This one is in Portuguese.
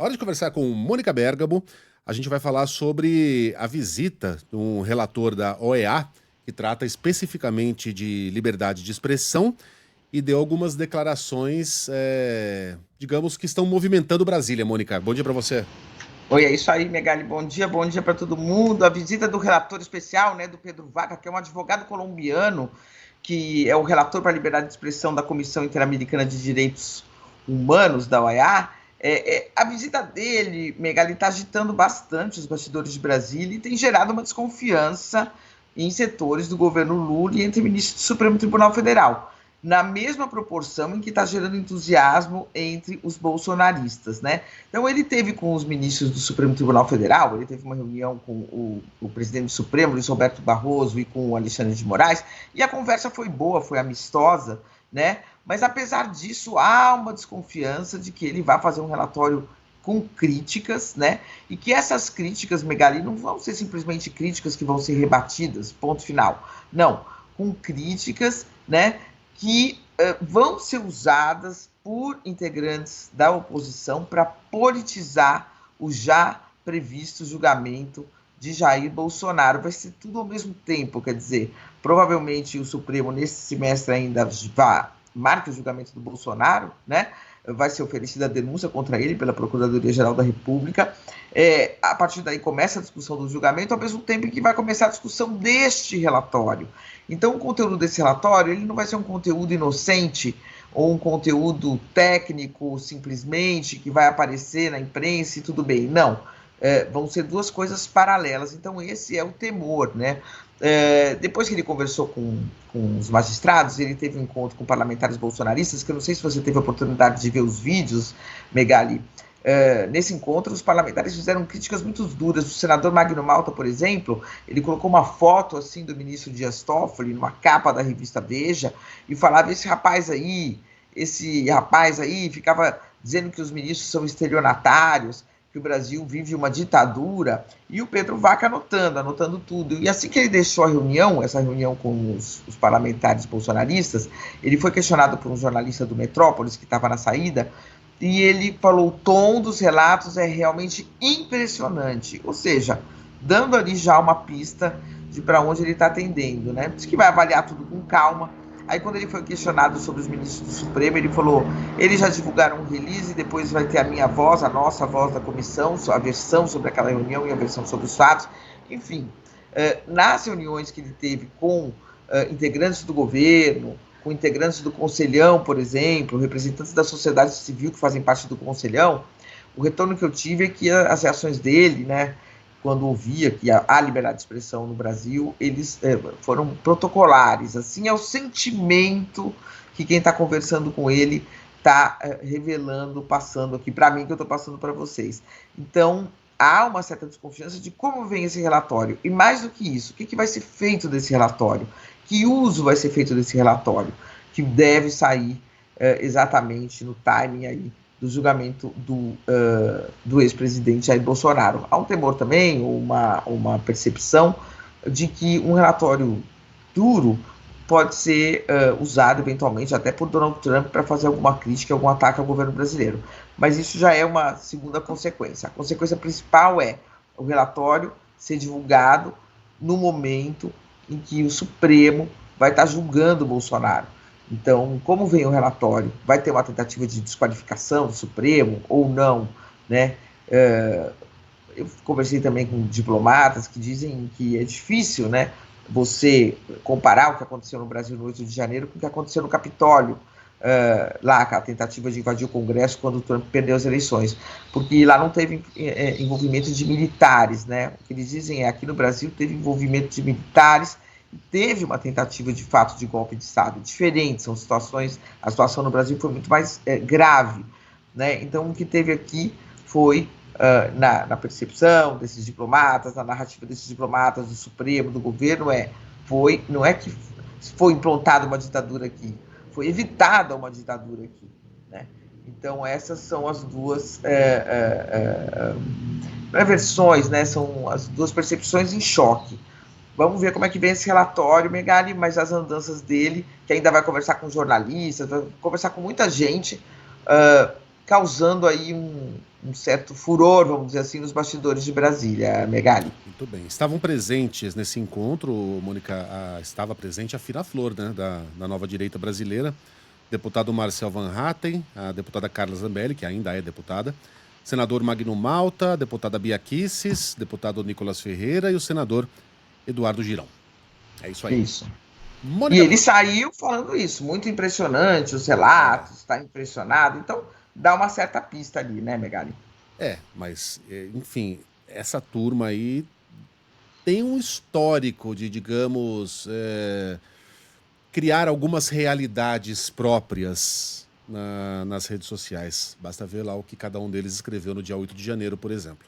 Hora de conversar com Mônica Bergamo. A gente vai falar sobre a visita de um relator da OEA, que trata especificamente de liberdade de expressão e deu algumas declarações, digamos, que estão movimentando Brasília, Mônica. Bom dia para você. Oi, é isso aí, Megali. Bom dia para todo mundo. A visita do relator especial, né, do Pedro Vaca, que é um advogado colombiano, que é o relator para a liberdade de expressão da Comissão Interamericana de Direitos Humanos, da OEA. A visita dele, Megali, está agitando bastante os bastidores de Brasília e tem gerado uma desconfiança em setores do governo Lula e entre ministros do Supremo Tribunal Federal, na mesma proporção em que está gerando entusiasmo entre os bolsonaristas, né? Então ele teve com os ministros do Supremo Tribunal Federal, ele teve uma reunião com o presidente do Supremo, Luiz Roberto Barroso, e com o Alexandre de Moraes, e a conversa foi boa, foi amistosa, né? Mas apesar disso, há uma desconfiança de que ele vai fazer um relatório com críticas, né? E que essas críticas, Megali, não vão ser simplesmente críticas que vão ser rebatidas, ponto final. Não, com críticas, né, que vão ser usadas por integrantes da oposição para politizar o já previsto julgamento de Jair Bolsonaro. Vai ser tudo ao mesmo tempo, quer dizer, provavelmente o Supremo nesse semestre ainda marque o julgamento do Bolsonaro, né? Vai ser oferecida a denúncia contra ele pela Procuradoria-Geral da República. A partir daí começa a discussão do julgamento, ao mesmo tempo que vai começar a discussão deste relatório. Então, o conteúdo desse relatório ele não vai ser um conteúdo inocente ou um conteúdo técnico, simplesmente, que vai aparecer na imprensa e tudo bem. Não. Vão ser duas coisas paralelas. Então, esse é o temor, né? Depois que ele conversou com os magistrados, ele teve um encontro com parlamentares bolsonaristas, que eu não sei se você teve a oportunidade de ver os vídeos, Megali. Nesse encontro, os parlamentares fizeram críticas muito duras. O senador Magno Malta, por exemplo, ele colocou uma foto assim do ministro Dias Toffoli numa capa da revista Veja e falava: esse rapaz aí ficava dizendo que os ministros são estelionatários, que o Brasil vive uma ditadura, e o Pedro Vaca anotando tudo. E assim que ele deixou a reunião, essa reunião com os parlamentares bolsonaristas, ele foi questionado por um jornalista do Metrópolis, que estava na saída, e ele falou: o tom dos relatos é realmente impressionante, ou seja, dando ali já uma pista de para onde ele está atendendo, né? Diz que vai avaliar tudo com calma. Aí, quando ele foi questionado sobre os ministros do Supremo, ele falou: eles já divulgaram um release, depois vai ter a minha voz, a nossa voz da comissão, a versão sobre aquela reunião e a versão sobre os fatos. Enfim, nas reuniões que ele teve com integrantes do governo, com integrantes do Conselhão, por exemplo, representantes da sociedade civil que fazem parte do Conselhão, o retorno que eu tive é que as reações dele, né, quando ouvia que há liberdade de expressão no Brasil, eles foram protocolares. Assim, é o sentimento que quem está conversando com ele está revelando, passando aqui para mim, que eu estou passando para vocês. Então, há uma certa desconfiança de como vem esse relatório. E mais do que isso, o que vai ser feito desse relatório? Que uso vai ser feito desse relatório? Que deve sair exatamente no timing aí do julgamento do ex-presidente Jair Bolsonaro. Há um temor também, uma percepção de que um relatório duro pode ser usado eventualmente até por Donald Trump para fazer alguma crítica, algum ataque ao governo brasileiro. Mas isso já é uma segunda consequência. A consequência principal é o relatório ser divulgado no momento em que o Supremo vai estar julgando o Bolsonaro. Então, como vem o relatório? Vai ter uma tentativa de desqualificação do Supremo ou não, né? Eu conversei também com diplomatas que dizem que é difícil, né, você comparar o que aconteceu no Brasil no 8 de janeiro com o que aconteceu no Capitólio, lá, a tentativa de invadir o Congresso quando o Trump perdeu as eleições, porque lá não teve envolvimento de militares, né? O que eles dizem é aqui no Brasil teve envolvimento de militares, teve uma tentativa de fato de golpe de Estado, diferente, são situações, a situação no Brasil foi muito mais grave, né? Então o que teve aqui foi na percepção desses diplomatas, na narrativa desses diplomatas do Supremo, do governo, não é que foi implantada uma ditadura aqui, foi evitada uma ditadura aqui, né? Então essas são as duas versões, né? São as duas percepções em choque. Vamos ver como é que vem esse relatório, Megali, mas as andanças dele, que ainda vai conversar com jornalistas, vai conversar com muita gente, causando aí um certo furor, vamos dizer assim, nos bastidores de Brasília, Megali. Muito bem. Estavam presentes nesse encontro, Mônica, estava presente a Fira Flor, né, da nova direita brasileira, deputado Marcel Van Hatten, a deputada Carla Zambelli, que ainda é deputada, senador Magno Malta, deputada Bia Kicis, deputado Nicolas Ferreira e o senador Eduardo Girão. É isso aí. Isso. E Mônica, ele saiu falando isso, muito impressionante, os relatos, está impressionado, então dá uma certa pista ali, né, Megali? mas, enfim, essa turma aí tem um histórico de, digamos, criar algumas realidades próprias nas redes sociais. Basta ver lá o que cada um deles escreveu no dia 8 de janeiro, por exemplo.